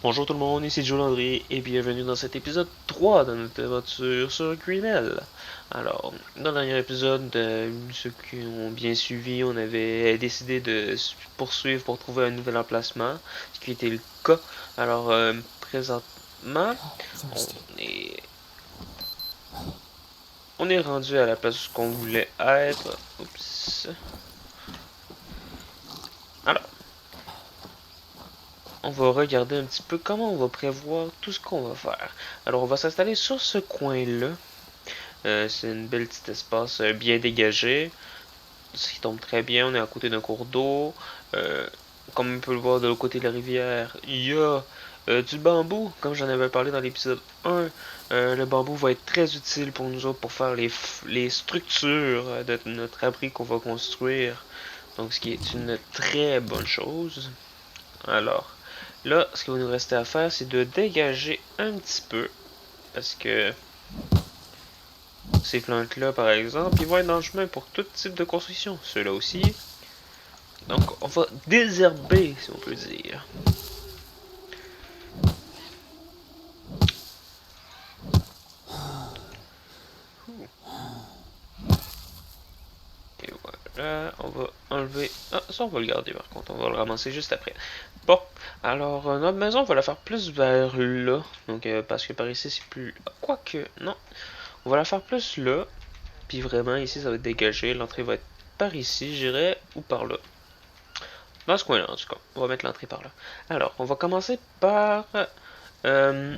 Bonjour tout le monde, ici Joe Landry et bienvenue dans cet épisode 3 de notre aventure sur Greenell. Alors, dans le dernier épisode, ceux qui ont bien suivi, on avait décidé de poursuivre pour trouver un nouvel emplacement, ce qui était le cas. Alors, présentement, on est, on est rendu à la place où qu'on voulait être. Oups. Alors, on va regarder un petit peu comment on va prévoir tout ce qu'on va faire. Alors, on va s'installer sur ce coin-là. C'est une belle petite espace bien dégagé, ce qui tombe très bien. On est à côté d'un cours d'eau. Euh, Comme on peut le voir de l'autre côté de la rivière, il y a du bambou, comme j'en avais parlé dans l'épisode 1. Le bambou va être très utile pour nous autres pour faire les structures de notre abri qu'on va construire. Donc, ce qui est une très bonne chose. Alors, là, ce qu'il va nous rester à faire, c'est de dégager un petit peu. Parce que ces plantes-là, par exemple, ils vont être dans le chemin pour tout type de construction. Ceux-là aussi. Donc, on va désherber, si on peut dire. Et voilà, on va enlever... Ah, ça, on va le garder, par contre. On va le ramasser juste après. Bon, alors, notre maison, on va la faire plus vers là. Donc, parce que par ici, c'est plus... Quoique, non. On va la faire plus là. Puis vraiment, ici, ça va être dégagé. L'entrée va être par ici, j'irais, ou par là. Dans ce coin-là, en tout cas. On va mettre l'entrée par là. Alors, on va commencer par... Euh,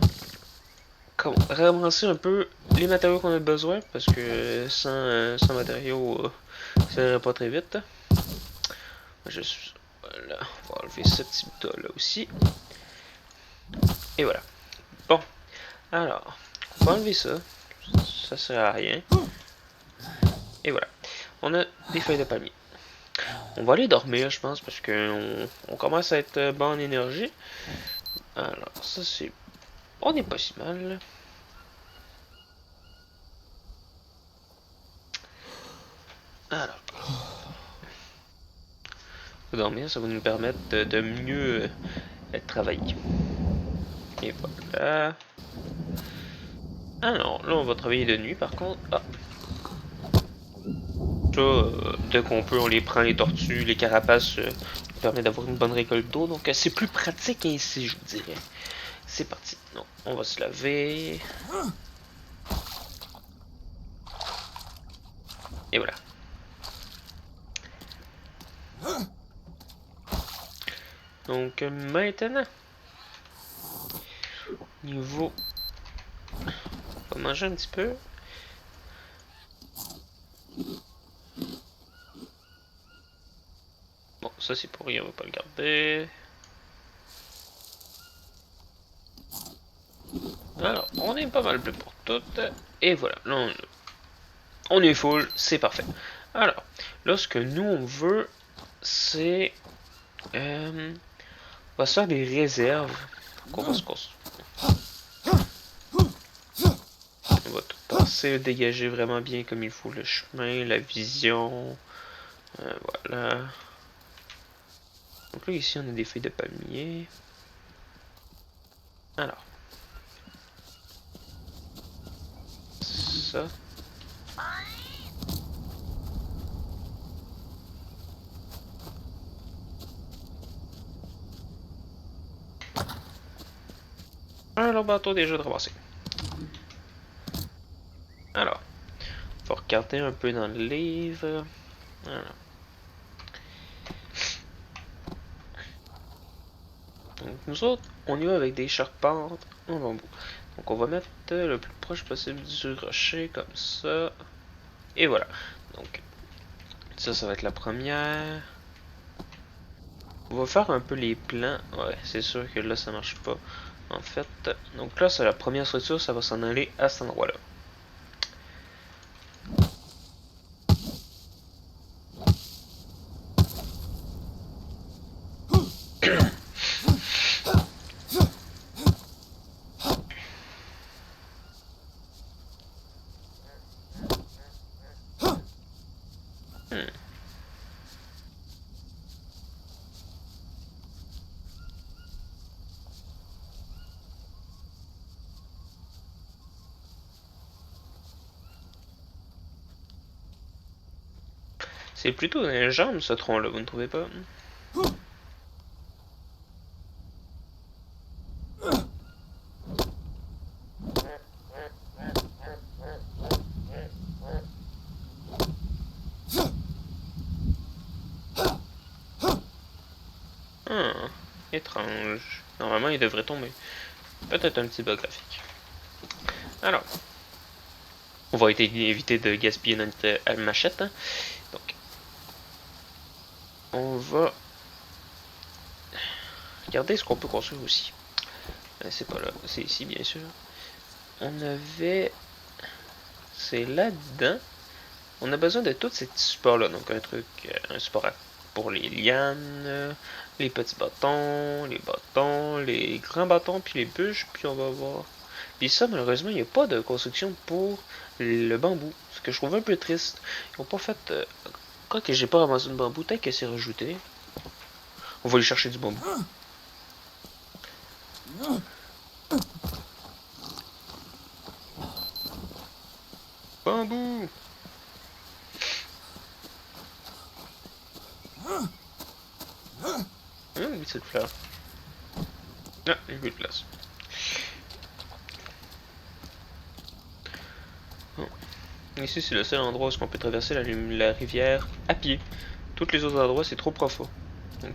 ramasser un peu les matériaux qu'on a besoin, parce que sans matériaux, ça irait pas très vite. Juste, voilà, on va enlever ce petit tas-là aussi. Et voilà. Bon, alors, on va enlever ça. Ça sert à rien. Et voilà. On a des feuilles de palmier. On va aller dormir, je pense, parce qu'on on commence à être bon en énergie. Alors, ça c'est... On n'est pas si mal. Alors, dormir, ça va nous permettre de mieux travailler. Et voilà. Ah non, là on va travailler de nuit par contre. Ah, ça, dès qu'on peut, on les prend, les tortues, les carapaces, nous permet d'avoir une bonne récolte d'eau. Donc c'est plus pratique ainsi, je vous dirais. C'est parti. Non, on va se laver. Et voilà. Donc maintenant, niveau... On va manger un petit peu. Bon, ça c'est pour rien, on va pas le garder. Alors, on est pas mal bleu pour tout. Et voilà, là on est full, c'est parfait. Alors, là ce que nous on veut, c'est... on va se faire des réserves qu'on va se construire. On va tout passer, dégager vraiment bien comme il faut le chemin, la vision. Voilà. Donc là, ici, on a des feuilles de palmier. Alors. Ça. Alors, bateau déjà de ramasser. Alors. On va regarder un peu dans le livre. Voilà. Donc, nous autres, on y va avec des charpentes en bambou. Donc, on va mettre le plus proche possible du rocher, comme ça. Et voilà. Donc, ça va être la première. On va faire un peu les plans. Ouais, c'est sûr que là, ça marche pas. En fait, donc là, c'est la première structure, ça va s'en aller à cet endroit-là. Hmm. C'est plutôt dans les jambes, ce tronc-là, vous ne trouvez pas? Ah, étrange. Normalement, il devrait tomber. Peut-être un petit bug graphique. Alors, on va éviter de gaspiller notre machette. Hein. Donc, on va regarder ce qu'on peut construire aussi. C'est pas là, c'est ici bien sûr. On avait... C'est là-dedans. On a besoin de tous ces petits supports-là. Donc un support pour les lianes, les petits bâtons, les grands bâtons, puis les bûches, puis on va voir. Puis ça, malheureusement, il n'y a pas de construction pour le bambou. Ce que je trouve un peu triste. Ils n'ont pas fait... Quoi que j'ai pas ramassé de bambou, peut-être que c'est rajouté. On va aller chercher du bambou. Bambou! Une petite fleur. Ah, il y a plus de place. Bon. Ici, c'est le seul endroit où on peut traverser la rivière à pied. Tous les autres endroits, c'est trop profond. Donc,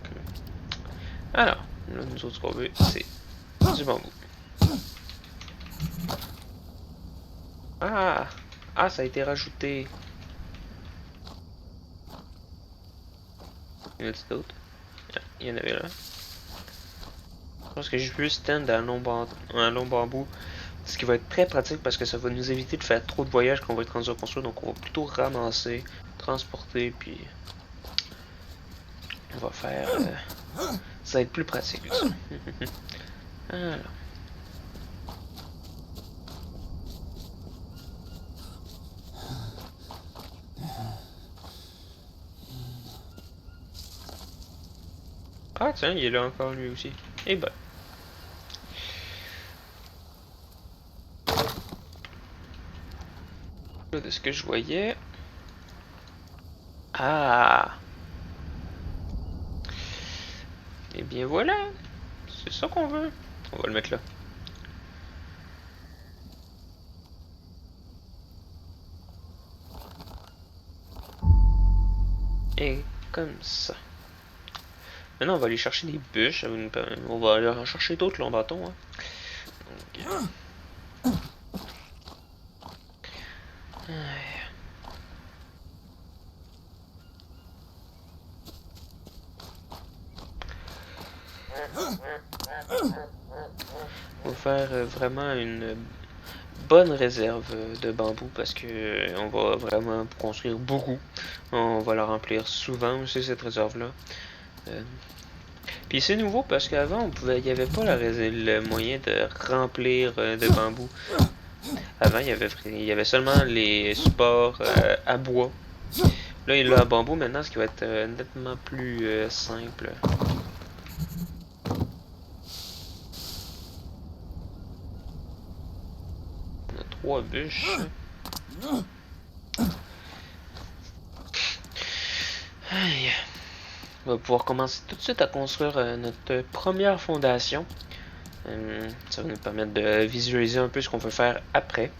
alors, là, nous autres, ce qu'on veut, c'est du bambou. Ah! Ah, ça a été rajouté. Il y en a d'autres? Il y en avait là. Je pense que j'ai pu stand un long bambou. Ce qui va être très pratique parce que ça va nous éviter de faire trop de voyages quand on va être rendu à construire. Donc on va plutôt ramasser, transporter, puis on va faire... ça va être plus pratique aussi. Alors. Ah tiens, il est là encore lui aussi. Eh ben. Là, de ce que je voyais... Ah! Et bien voilà! C'est ça qu'on veut. On va le mettre là. Et comme ça. Maintenant, on va aller chercher des bûches. On va aller en chercher d'autres longs bâtons. Hein. Donc, on va faire vraiment une bonne réserve de bambou parce que on va vraiment construire beaucoup. On va la remplir souvent aussi cette réserve là. Puis c'est nouveau parce qu'avant il n'y avait pas le moyen de remplir de bambou. Avant il y avait seulement les supports à bois. Là il est à bambou maintenant, ce qui va être nettement plus simple. On a 3 bûches. Aïe. On va pouvoir commencer tout de suite à construire notre première fondation. Ça va nous permettre de visualiser un peu ce qu'on veut faire après.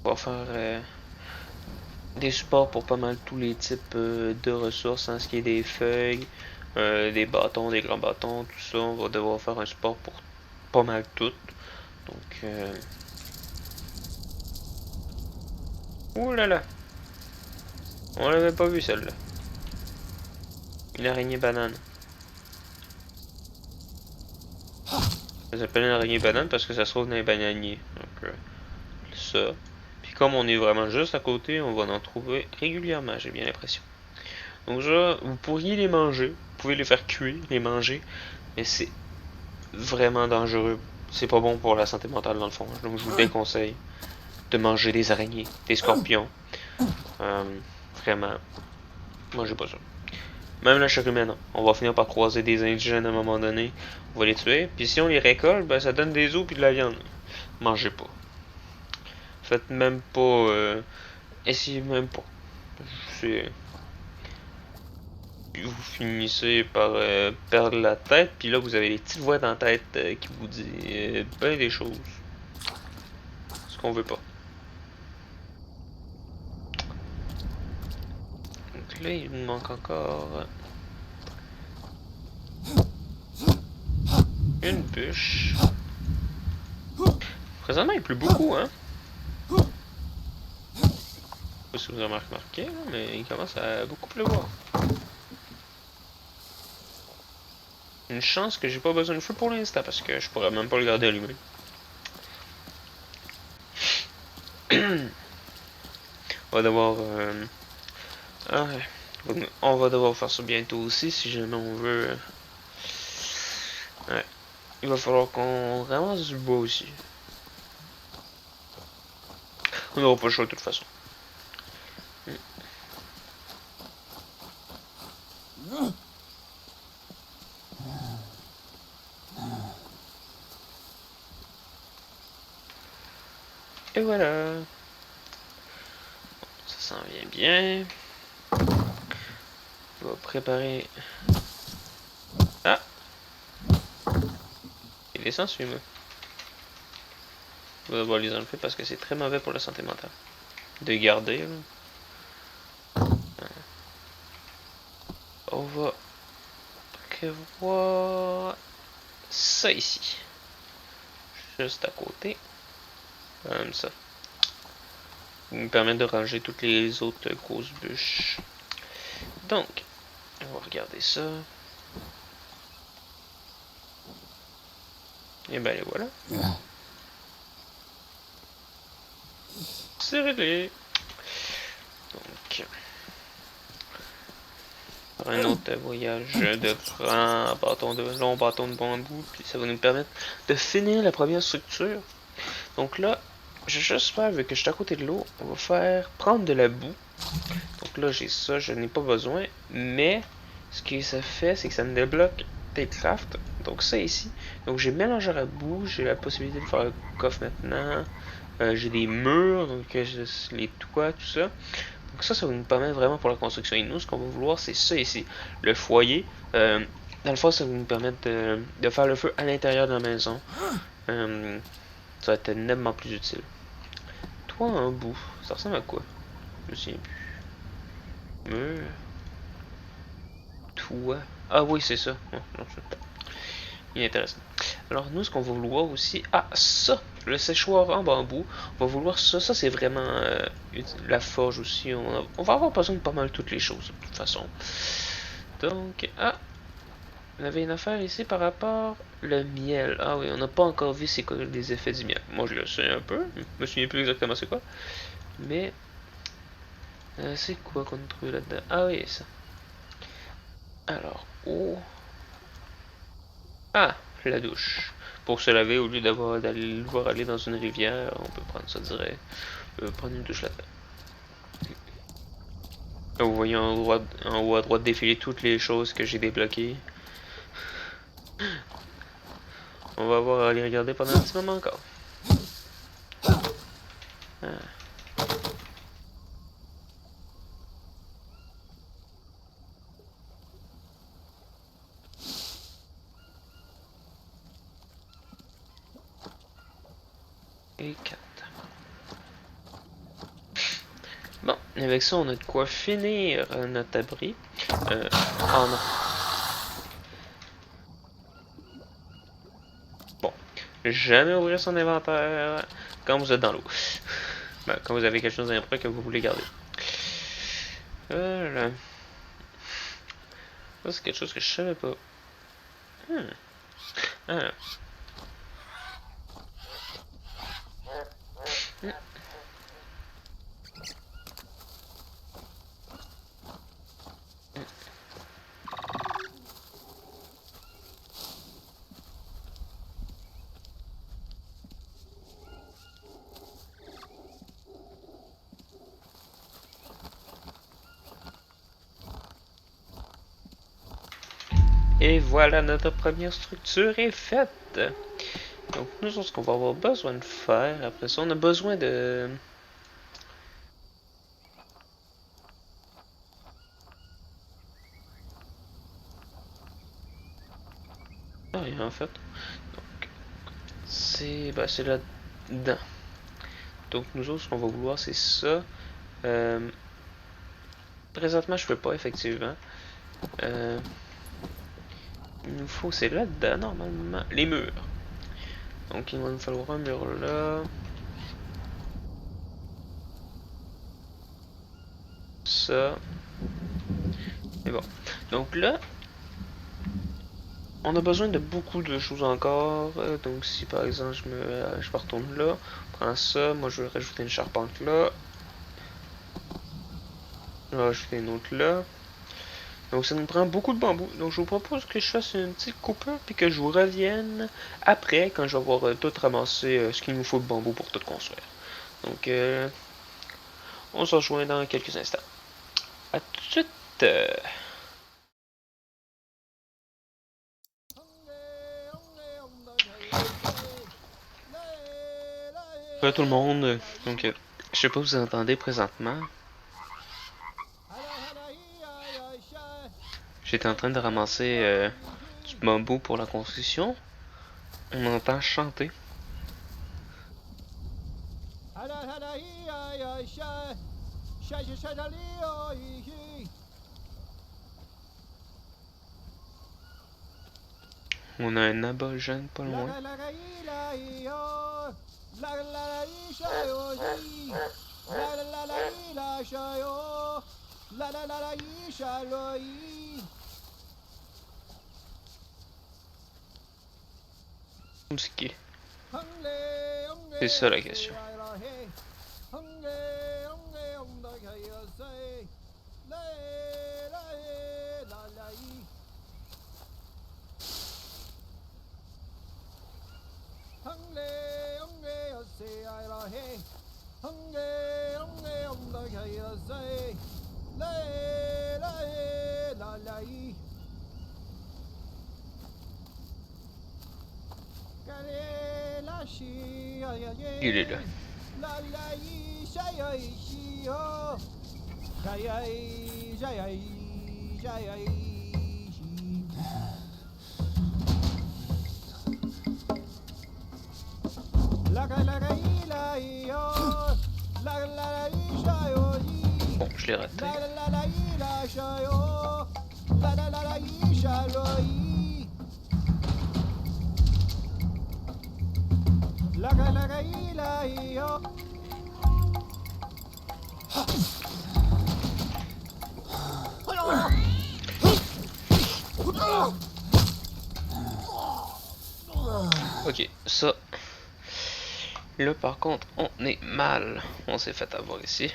On va faire des supports pour pas mal tous les types de ressources, hein, ce qui est des feuilles, des bâtons, des grands bâtons, tout ça. On va devoir faire un support pour pas mal tout. Donc, ouh là là, on l'avait pas vu celle-là. Une araignée banane. Ça s'appelle une araignée banane parce que ça se trouve dans les bananiers. Donc, ça. Puis comme on est vraiment juste à côté, on va en trouver régulièrement, j'ai bien l'impression. Donc ça, vous pourriez les manger. Vous pouvez les faire cuire, les manger. Mais c'est vraiment dangereux c'est pas bon pour la santé mentale dans le fond. Donc je vous déconseille de manger des araignées, des scorpions. Vraiment, mangez pas ça. Même la chair humaine, on va finir par croiser des indigènes à un moment donné. On va les tuer. Puis si on les récolte, ben ça donne des os puis de la viande. Mangez pas. Faites même pas. Essayez même pas. C'est. Puis vous finissez par perdre la tête, puis là vous avez les petites voix dans la tête qui vous disent ben des choses. Ce qu'on veut pas. Donc là il nous manque encore une bûche. Présentement il pleut beaucoup, hein. Je sais pas si vous avez remarqué, mais il commence à beaucoup pleuvoir. Une chance que j'ai pas besoin de feu pour l'instant parce que je pourrais même pas le garder allumé. On va devoir. Ah, on va devoir faire ça bientôt aussi si jamais on veut. Ouais. Il va falloir qu'on ramasse du bois aussi. On n'aura pas le choix de toute façon. Et voilà. Ça s'en vient bien. On va préparer. Ah! Il est sans moi. On va devoir les enlever parce que c'est très mauvais pour la santé mentale. De garder, là. On va prévoir ça ici. Juste à côté. Comme ça. Ça nous permet de ranger toutes les autres grosses bûches. Donc, on va regarder ça. Et ben les voilà. C'est réglé. Donc, un autre voyage de long bâton de bambou, puis ça va nous permettre de finir la première structure. Donc là, je vais juste faire, vu que je suis à côté de l'eau, on va faire prendre de la boue. Donc là, j'ai ça, je n'ai pas besoin, mais ce que ça fait, c'est que ça me débloque des crafts. Donc ça ici, donc j'ai mélangeur à boue, j'ai la possibilité de faire un coffre maintenant. J'ai des murs, donc les toits, tout ça. Donc ça va nous permettre vraiment pour la construction. Et nous, ce qu'on va vouloir, c'est ça ici. Le foyer. Dans le fond, ça va nous permettre de faire le feu à l'intérieur de la maison. Ça va être nettement plus utile. Toi, en bout, ça ressemble à quoi? Je me souviens plus. Mur. Toi. Ah oui, c'est ça. Oh, non, il est intéressant. Alors nous, ce qu'on va vouloir aussi... Ah, ça! Le séchoir en bambou. On va vouloir ça. Ça, c'est vraiment la forge aussi. On va avoir besoin de pas mal toutes les choses, de toute façon. Donc, ah! On avait une affaire ici par rapport le miel. Ah oui, on n'a pas encore vu c'est quoi les effets du miel. Moi, je le sais un peu. Je me souviens plus exactement c'est quoi. Mais, c'est quoi qu'on trouve là-dedans? Ah oui, ça. Alors, oh... Ah, la douche. Pour se laver, au lieu d'aller le voir aller dans une rivière, on peut prendre ça direct. Prendre une douche là-dedans. Là, vous voyez en haut à droite défiler toutes les choses que j'ai débloquées. On va voir aller regarder pendant un petit moment encore. Ah. Et 4. Bon, avec ça, on a de quoi finir notre abri. Oh non. Bon, jamais ouvrir son inventaire quand vous êtes dans l'eau. Ben, quand vous avez quelque chose d'imprès que vous voulez garder. Voilà. Ça, c'est quelque chose que je savais pas. Ah. Et voilà, notre première structure est faite. Donc nous, ce qu'on va avoir besoin de faire, après ça, on a besoin de... Ah, rien en fait. Donc, c'est là-dedans. Donc nous autres, ce qu'on va vouloir, c'est ça. Euh, présentement, je peux pas, effectivement. Euh, il nous faut, c'est là-dedans, normalement, les murs. Donc il va nous falloir un mur là. Ça. Et bon. Donc là, on a besoin de beaucoup de choses encore. Donc si par exemple je me retourne là, prends ça, moi je vais rajouter une charpente là. Je vais rajouter une autre là. Donc ça nous prend beaucoup de bambou. Donc je vous propose que je fasse une petite coupure puis que je vous revienne après quand je vais avoir tout ramassé ce qu'il nous faut de bambou pour tout construire. Donc on se rejoint dans quelques instants. A tout de suite. Bonjour tout le monde. Donc je sais pas si vous entendez présentement. J'étais en train de ramasser du bambou pour la construction. On entend chanter. On a un abogène pas loin. Musique. C'est ça la question. Il est là. Bon, je l'ai raté. Ok, ça. Là, par contre, on est mal. On s'est fait avoir ici.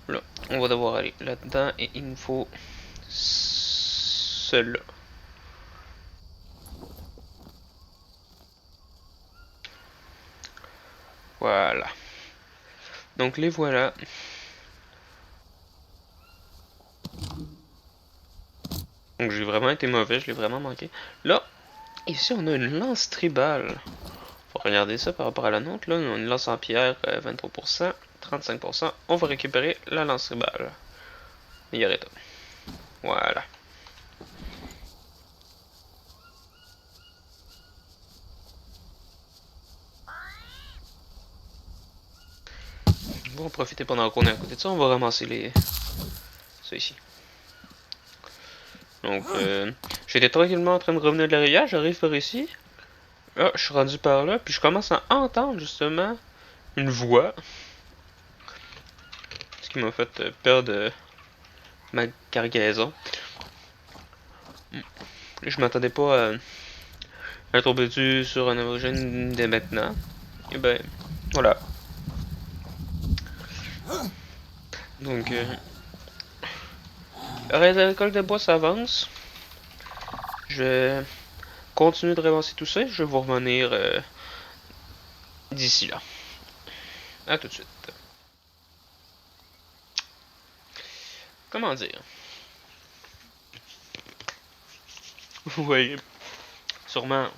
Là, on va devoir aller là-dedans et il nous faut cela. Voilà. Donc les voilà. Donc j'ai vraiment été mauvais, je l'ai vraiment manqué. Là, ici on a une lance tribale. Faut regarder ça par rapport à la nôtre. Là, on a une lance en pierre, 23%, 35%. On va récupérer la lance tribale. Yareta. Voilà. On va en profiter pendant qu'on est à côté de ça. On va ramasser ça ici. Donc, j'étais tranquillement en train de revenir de la rivière. J'arrive par ici. Là, je suis rendu par là. Puis je commence à entendre justement une voix. Ce qui m'a fait perdre ma cargaison. Je m'attendais pas à tomber dessus sur un aborigène dès maintenant. Et ben, voilà. Donc, la récolte de bois s'avance. Je vais continuer de ramasser tout ça. Je vais vous revenir d'ici là. A tout de suite. Comment dire? Vous voyez sûrement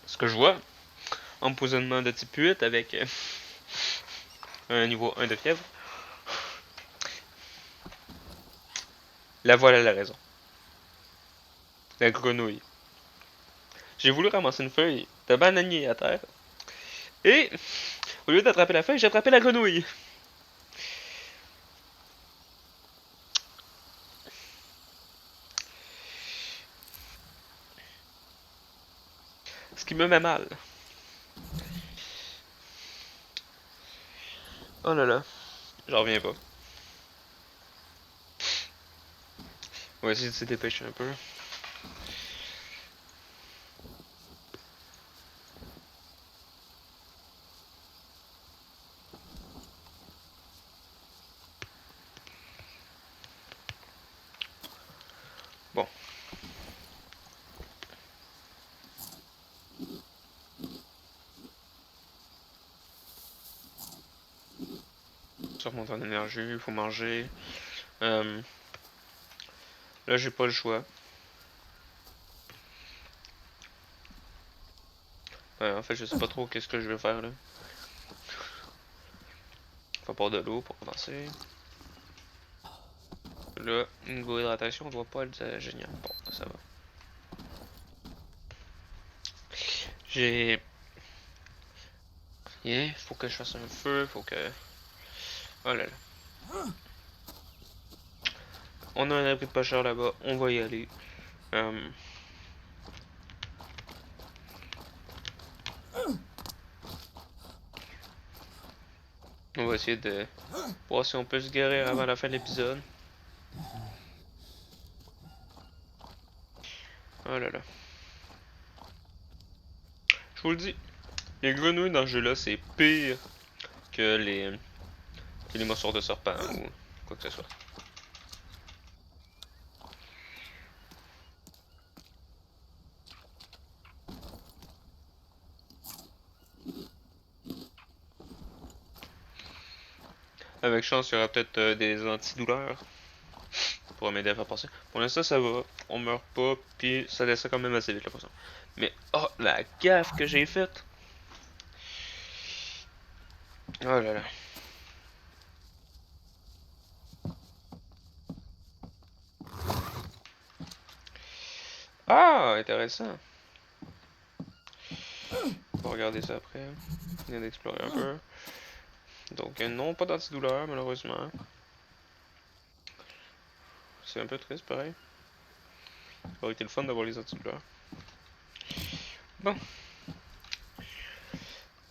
ce que je vois. Empoisonnement de type 8 avec un niveau 1 de fièvre. La voilà la raison. La grenouille. J'ai voulu ramasser une feuille de bananier à terre. Et, au lieu d'attraper la feuille, j'ai attrapé la grenouille. Ce qui me met mal. Oh là là. J'en reviens pas. On va essayer de se dépêcher un peu. Bon. Ça remonte en énergie, il faut manger. Là, j'ai pas le choix. En fait, je sais pas trop qu'est-ce que je vais faire là. Faut pas de l'eau pour commencer. Là, niveau hydratation, on doit pas être génial. Bon, ça va. J'ai. Yeah, faut que je fasse un feu, faut que. Oh là là. On a un abri de pêcheur là-bas, on va y aller. On va essayer de voir si on peut se guérir avant la fin de l'épisode. Oh là là. Je vous le dis, les grenouilles dans ce jeu-là, c'est pire que les morsures de serpent ou quoi que ce soit. Avec chance, il y aura peut-être des antidouleurs pour m'aider à faire passer. Pour l'instant, ça va. On meurt pas, puis ça descend quand même assez vite la potion. Mais oh, la gaffe que j'ai faite! Oh là là. Ah, intéressant. On va regarder ça après. On vient d'explorer un peu. Donc, non, pas d'antidouleur, malheureusement. C'est un peu triste, pareil. Ça aurait été le fun d'avoir les antidouleurs. Bon.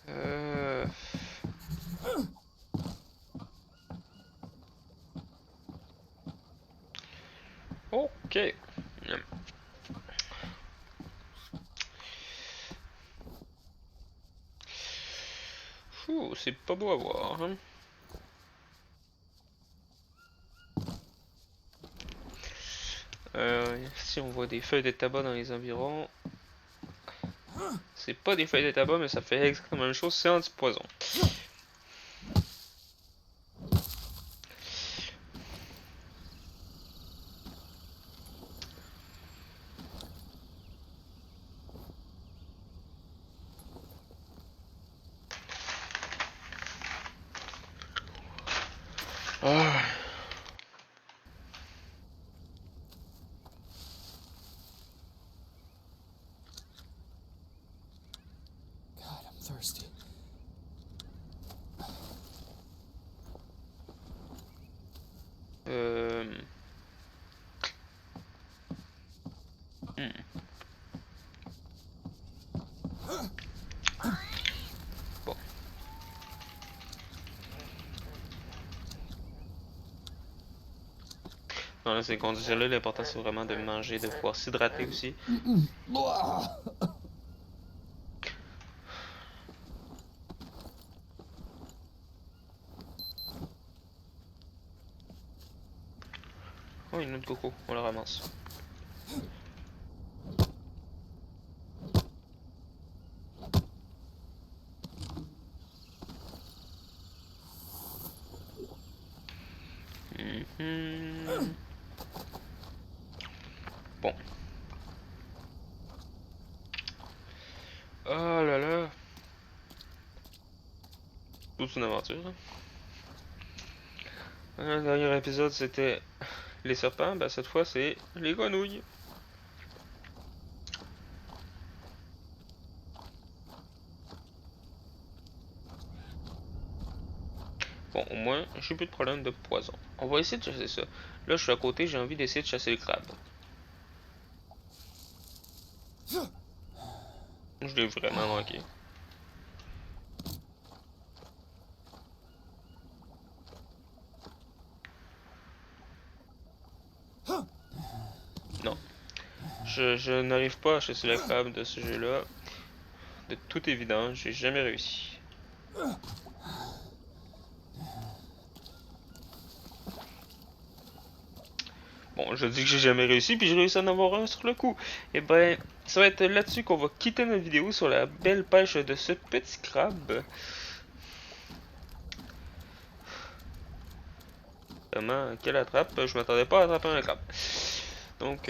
Euh... Ok. C'est pas beau à voir. Hein. Si on voit des feuilles de tabac dans les environs, c'est pas des feuilles de tabac, mais ça fait exactement la même chose, c'est anti-poison. Ah. God, I'm thirsty. Hmm. Bon. Dans là, ces conditions-là, l'important c'est vraiment de manger, de pouvoir s'hydrater aussi. Oh, une autre coco, on la ramasse. Bon. Oh là là. Toute une aventure. Le dernier épisode c'était les serpents, ben cette fois c'est les grenouilles. Bon, au moins, j'ai plus de problème de poison. On va essayer de chasser ça. Là, je suis à côté, j'ai envie d'essayer de chasser le crabe. Je l'ai vraiment manqué. Non. Je n'arrive pas à chasser le crabe de ce jeu-là. De toute évidence, j'ai jamais réussi. Bon, je dis que j'ai jamais réussi, puis j'ai réussi à en avoir un sur le coup. Et ben, ça va être là-dessus qu'on va quitter notre vidéo sur la belle pêche de ce petit crabe. Vraiment, quelle attrape. Je m'attendais pas à attraper un crabe. Donc,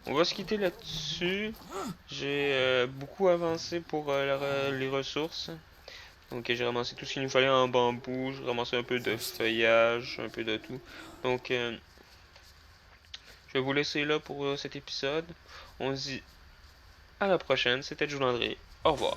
on va se quitter là-dessus. J'ai beaucoup avancé pour les ressources. Donc j'ai ramassé tout ce qu'il nous fallait en bambou. J'ai ramassé un peu de feuillage, un peu de tout. Donc je vais vous laisser là pour cet épisode. On se dit à la prochaine. C'était Jules André. Au revoir.